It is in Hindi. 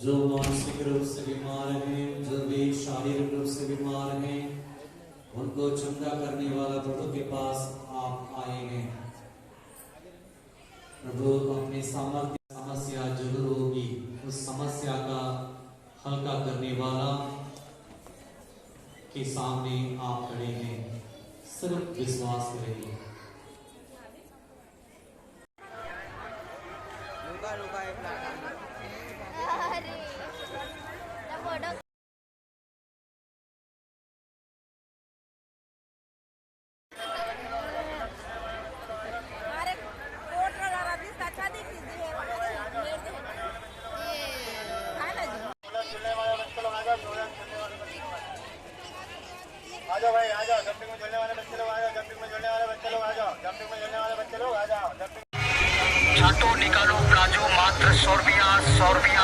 जो मानसिक रूप से बीमार हैं, जो भी शारीरिक रूप से बीमार हैं, उनको चंगा करने वाला प्रभु के पास आप आए हैं। प्रभु अपनी सामर्थ्य समस्या जरूर होगी, उस समस्या का हल्का करने वाला के सामने आप खड़े हैं। सिर्फ विश्वास करें। आजाओ भाई, आजाओ। जंपिंग में झूलने वाले बच्चे लोग आ जाओ। जंपिंग में झूलने वाले बच्चे लोग आ जाओ। जंपिंग में झूलने वाले बच्चे लोग आ जाओ। छातो निकालो प्लाजो मात्र 100 रुपया